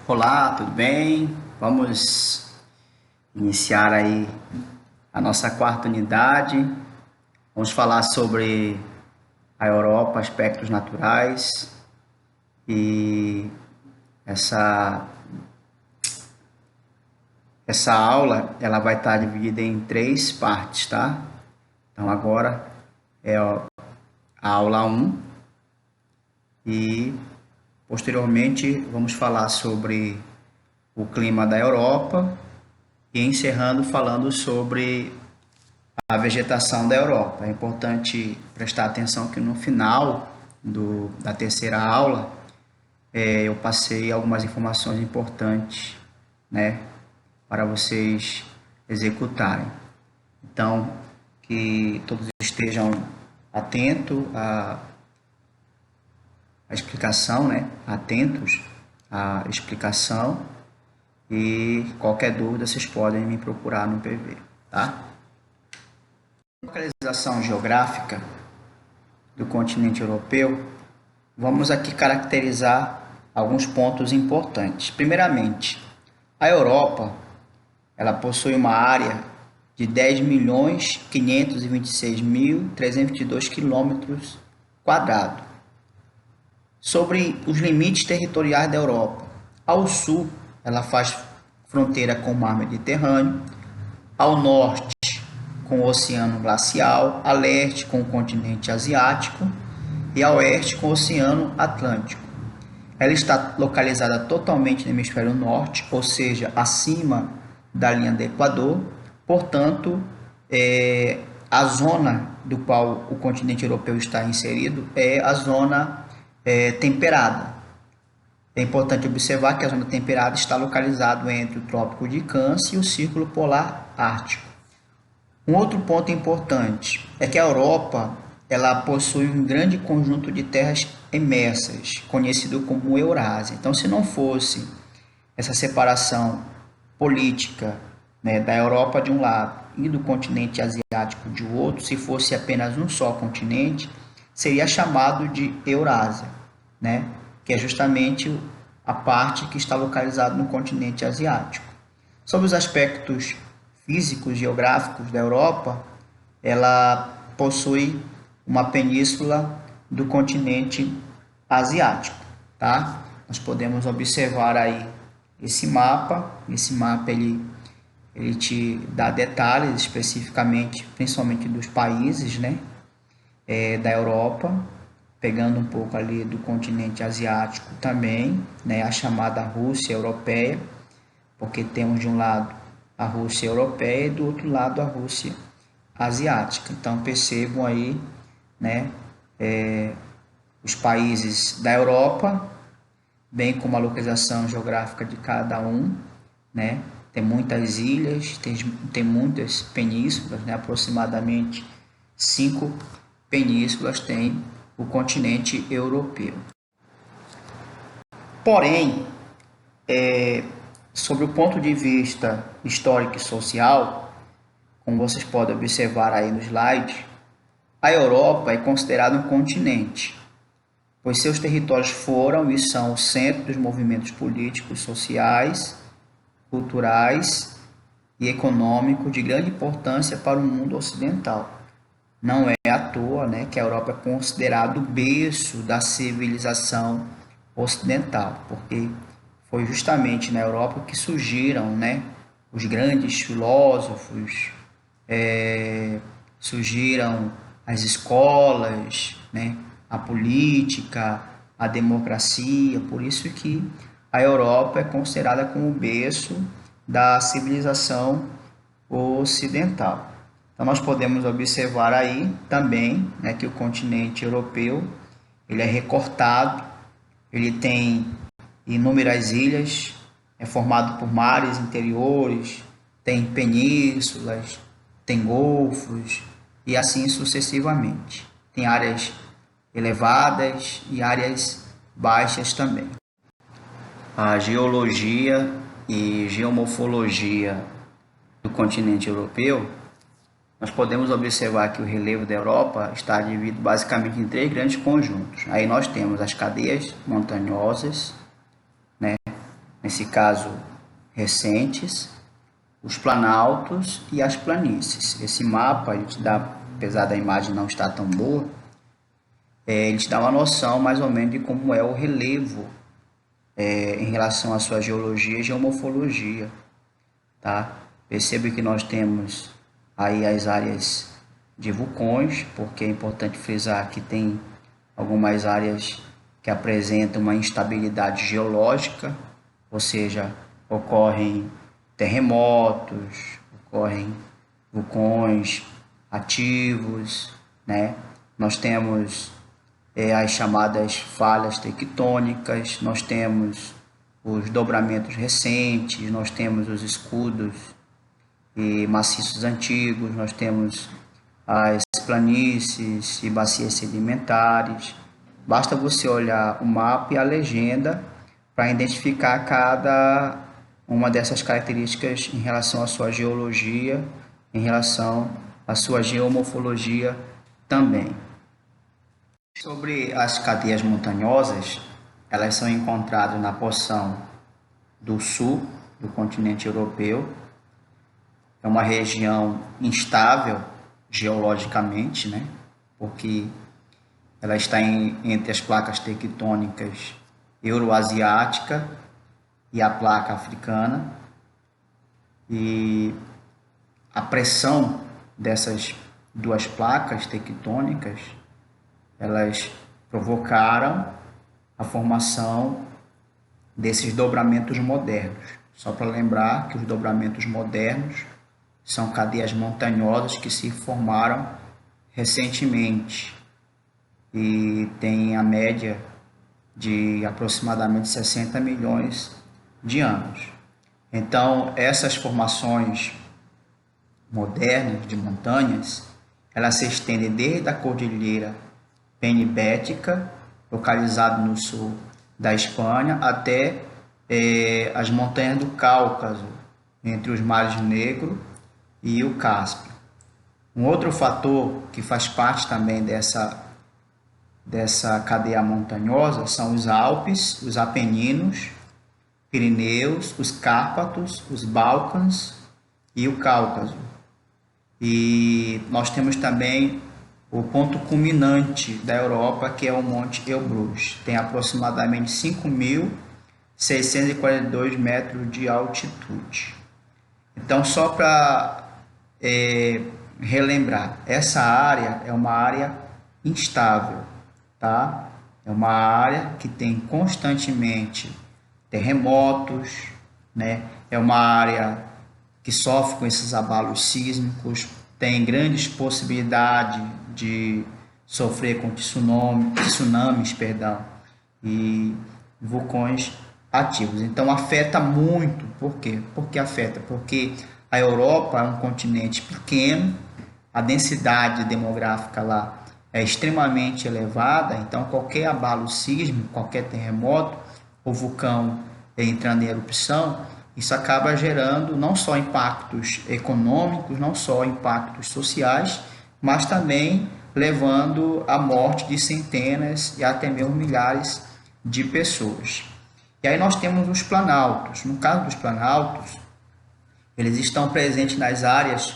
Olá, tudo bem? Vamos iniciar aí a nossa quarta unidade. Vamos falar sobre a Europa, aspectos naturais e essa essa aula ela vai estar dividida em três partes, tá? Então agora é a aula 1 e posteriormente vamos falar sobre o clima da Europa e encerrando falando sobre a vegetação da Europa. É importante prestar atenção que no final da terceira aula eu passei algumas informações importantes, né, para vocês executarem. Então, que todos estejam atentos à explicação, né, atentos à explicação e qualquer dúvida vocês podem me procurar no PV, tá? Localização geográfica do continente europeu, vamos aqui caracterizar alguns pontos importantes. Primeiramente, a Europa, ela possui uma área de 10.526.322 quilômetros quadrados. Sobre os limites territoriais da Europa, ao sul, ela faz fronteira com o mar Mediterrâneo, ao norte com o Oceano Glacial, a leste com o continente asiático e a oeste com o Oceano Atlântico. Ela está localizada totalmente no hemisfério norte, ou seja, acima da linha do Equador. Portanto, a zona do qual o continente europeu está inserido é a zona temperada. É importante observar que a zona temperada está localizada entre o Trópico de Câncer e o Círculo Polar Ártico. Um outro ponto importante é que a Europa ela possui um grande conjunto de terras emersas, conhecido como Eurásia. Então, se não fosse essa separação política, né, da Europa de um lado e do continente asiático de outro, se fosse apenas um só continente, seria chamado de Eurásia, né, que é justamente a parte que está localizada no continente asiático. Sobre os aspectos físicos geográficos da Europa, ela possui uma península do continente asiático, tá? Nós podemos observar aí esse mapa ele te dá detalhes especificamente, principalmente dos países, né, da Europa, pegando um pouco ali do continente asiático também, né, a chamada Rússia Europeia, porque temos de um lado a Rússia europeia e do outro lado a Rússia asiática. Então percebam aí, né, os países da Europa, bem como a localização geográfica de cada um, né? Tem muitas ilhas, tem muitas penínsulas, né? Aproximadamente 5 penínsulas tem o continente europeu. Porém, sobre o ponto de vista histórico e social, como vocês podem observar aí no slide, a Europa é considerada um continente, pois seus territórios foram e são o centro dos movimentos políticos, sociais, culturais e econômicos de grande importância para o mundo ocidental. Não é à toa, né, que a Europa é considerada o berço da civilização ocidental, porque foi justamente na Europa que surgiram, né, os grandes filósofos, surgiram as escolas, né, a política, a democracia. Por isso que a Europa é considerada como o berço da civilização ocidental. Então nós podemos observar aí também, né, que o continente europeu ele é recortado, ele tem inúmeras ilhas, é formado por mares interiores, tem penínsulas, tem golfos e assim sucessivamente. Tem áreas elevadas e áreas baixas também. A geologia e geomorfologia do continente europeu, nós podemos observar que o relevo da Europa está dividido basicamente em 3 grandes conjuntos. Aí nós temos as cadeias montanhosas, né, nesse caso recentes, os planaltos e as planícies. Esse mapa, ele te dá, apesar da imagem não estar tão boa, ele te dá uma noção mais ou menos de como é o relevo em relação à sua geologia e geomorfologia, tá? Percebe que nós temos aí as áreas de vulcões, porque é importante frisar que tem algumas áreas que apresentam uma instabilidade geológica, ou seja, ocorrem terremotos, ocorrem vulcões ativos, né? Nós temos as chamadas falhas tectônicas, nós temos os dobramentos recentes, nós temos os escudos e maciços antigos, nós temos as planícies e bacias sedimentares. Basta você olhar o mapa e a legenda para identificar cada uma dessas características em relação à sua geologia, em relação à sua geomorfologia também. Sobre as cadeias montanhosas, elas são encontradas na porção do sul do continente europeu. É uma região instável geologicamente, né? Porque ela está entre as placas tectônicas euroasiática e a placa africana, e a pressão dessas duas placas tectônicas, elas provocaram a formação desses dobramentos modernos. Só para lembrar que os dobramentos modernos são cadeias montanhosas que se formaram recentemente e têm a média de aproximadamente 60 milhões de anos. Então, essas formações modernas de montanhas, elas se estendem desde a cordilheira penibética, localizada no sul da Espanha, até as montanhas do Cáucaso, entre os mares Negro e o Cáspio. Um outro fator que faz parte também dessa cadeia montanhosa são os Alpes, os Apeninos, Pirineus, os Cárpatos, os Balcãs e o Cáucaso. E nós temos também o ponto culminante da Europa, que é o Monte Elbrus. Tem aproximadamente 5.642 metros de altitude. Então, só para relembrar, essa área é uma área instável, tá? É uma área que tem constantemente terremotos, né? É uma área que sofre com esses abalos sísmicos, tem grandes possibilidades de sofrer com tsunamis, e vulcões ativos. Então afeta muito. Por quê? Porque afeta? Porque a Europa é um continente pequeno, a densidade demográfica lá é extremamente elevada, então qualquer abalo sísmico, qualquer terremoto, o vulcão entrando em erupção, isso acaba gerando não só impactos econômicos, não só impactos sociais, mas também levando à morte de centenas e até mesmo milhares de pessoas. E aí nós temos os planaltos. No caso dos planaltos, eles estão presentes nas áreas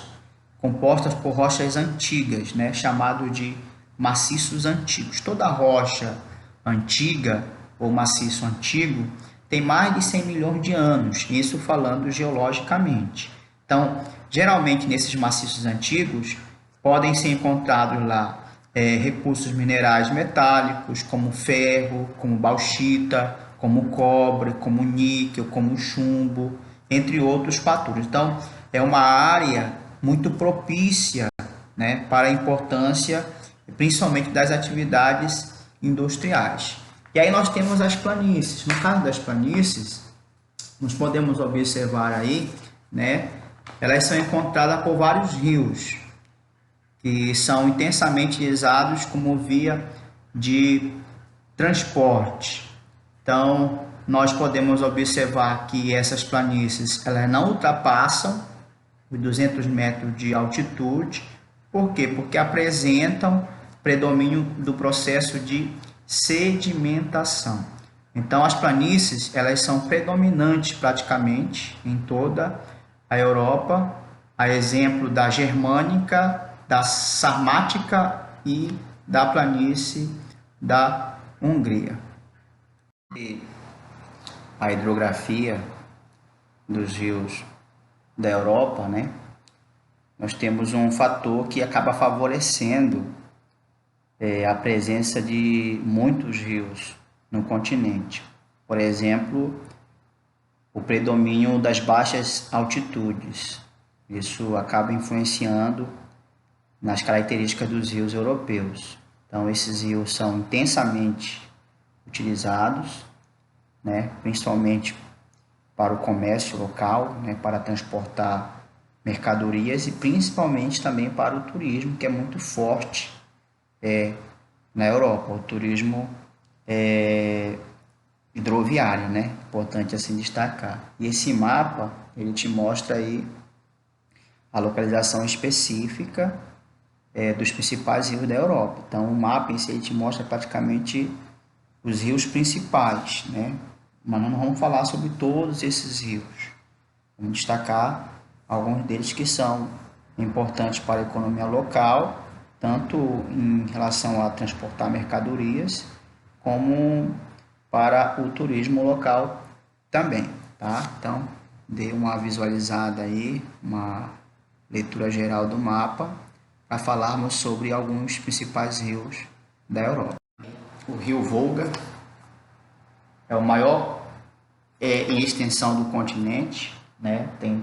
compostas por rochas antigas, né, chamado de maciços antigos. Toda rocha antiga ou maciço antigo tem mais de 100 milhões de anos, isso falando geologicamente. Então, geralmente nesses maciços antigos podem ser encontrados lá recursos minerais metálicos, como ferro, como bauxita, como cobre, como níquel, como chumbo, entre outros fatores. Então, é uma área muito propícia, né, para a importância, principalmente das atividades industriais. E aí nós temos as planícies. No caso das planícies, nós podemos observar aí, né, elas são encontradas por vários rios, que são intensamente utilizados como via de transporte. Então, nós podemos observar que essas planícies elas não ultrapassam os 200 metros de altitude. Por quê? Porque apresentam predomínio do processo de sedimentação. Então, as planícies, elas são predominantes praticamente em toda a Europa, a exemplo da germânica, da sarmática e da planície da Hungria. E a hidrografia dos rios da Europa, né? Nós temos um fator que acaba favorecendo a presença de muitos rios no continente. Por exemplo, o predomínio das baixas altitudes. Isso acaba influenciando nas características dos rios europeus. Então, esses rios são intensamente utilizados, né, principalmente para o comércio local, né, para transportar mercadorias e principalmente também para o turismo, que é muito forte na Europa, o turismo hidroviário, né? Importante assim destacar. E esse mapa, ele te mostra aí a localização específica dos principais rios da Europa. Então, o mapa em si ele te mostra praticamente os rios principais, né? Mas não vamos falar sobre todos esses rios. Vamos destacar alguns deles que são importantes para a economia local, tanto em relação a transportar mercadorias, como para o turismo local também, tá? Então, dê uma visualizada aí, uma leitura geral do mapa, para falarmos sobre alguns principais rios da Europa. O rio Volga é o maior em extensão do continente, né? Tem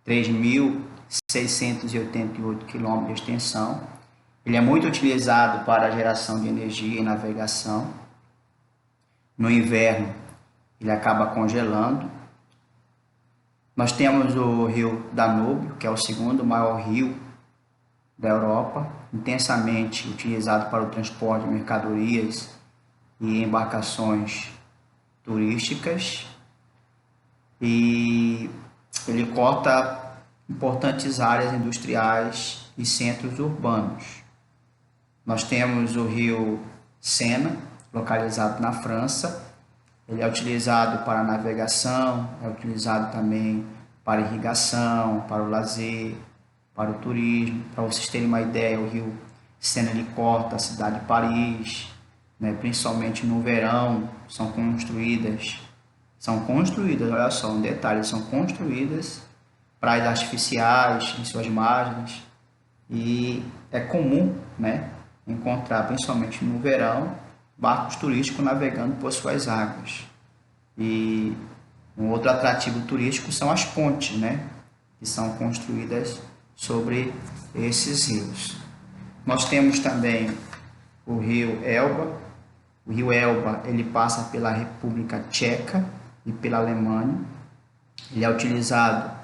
3.688 quilômetros de extensão. Ele é muito utilizado para a geração de energia e navegação. No inverno, ele acaba congelando. Nós temos o rio Danúbio, que é o segundo maior rio da Europa, intensamente utilizado para o transporte de mercadorias e embarcações turísticas. E ele corta importantes áreas industriais e centros urbanos. Nós temos o rio Sena, localizado na França. Ele é utilizado para navegação, é utilizado também para irrigação, para o lazer, para o turismo. Para vocês terem uma ideia, o rio Sena ele corta a cidade de Paris, né? Principalmente no verão, são construídas, olha só, um detalhe, são construídas praias artificiais em suas margens e é comum, né, encontrar, principalmente no verão, barcos turísticos navegando por suas águas. E um outro atrativo turístico são as pontes, né, que são construídas sobre esses rios. Nós temos também o rio Elba. O rio Elba ele passa pela República Tcheca e pela Alemanha. Ele é utilizado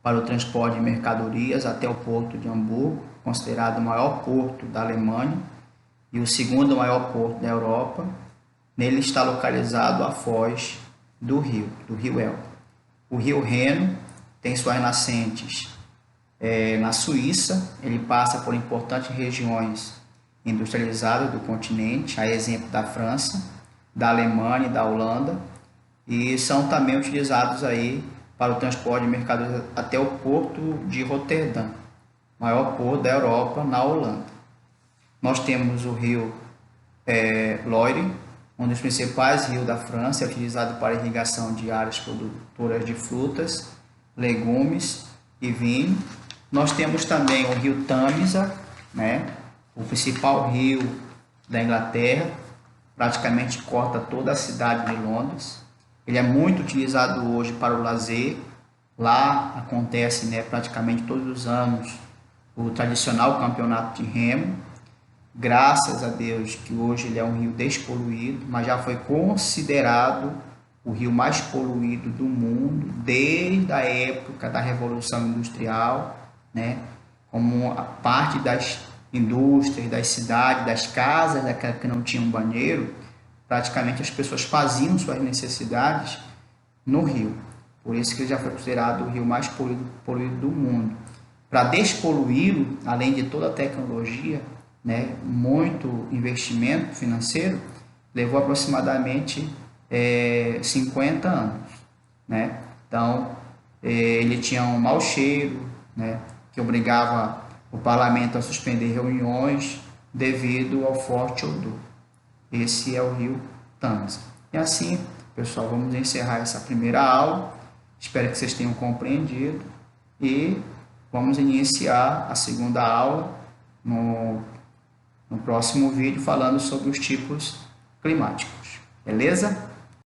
para o transporte de mercadorias até o porto de Hamburgo, considerado o maior porto da Alemanha e o segundo maior porto da Europa. Nele está localizado a foz do rio Elba. O rio Reno tem suas nascentes na Suíça. Ele passa por importantes regiões industrializadas do continente, a exemplo da França, da Alemanha e da Holanda, e são também utilizados aí para o transporte de mercadorias até o porto de Roterdã, maior porto da Europa, na Holanda. Nós temos o rio Loire, um dos principais rios da França, é utilizado para irrigação de áreas produtoras de frutas, legumes e vinho. Nós temos também o rio Tâmisa, né, o principal rio da Inglaterra, praticamente corta toda a cidade de Londres. Ele é muito utilizado hoje para o lazer. Lá acontece, né, praticamente todos os anos o tradicional campeonato de remo. Graças a Deus que hoje ele é um rio despoluído, mas já foi considerado o rio mais poluído do mundo desde a época da Revolução Industrial, né, como a parte das indústrias, das cidades, das casas daquela que não tinham banheiro. Praticamente as pessoas faziam suas necessidades no rio. Por isso que ele já foi considerado o rio mais poluído do mundo. Para despoluí-lo, além de toda a tecnologia, né, muito investimento financeiro, levou aproximadamente 50 anos, né? Então, ele tinha um mau cheiro, né? Que obrigava o parlamento a suspender reuniões devido ao forte odor. Esse é o rio Tâmisa. E assim, pessoal, vamos encerrar essa primeira aula. Espero que vocês tenham compreendido e vamos iniciar a segunda aula no próximo vídeo falando sobre os tipos climáticos. Beleza?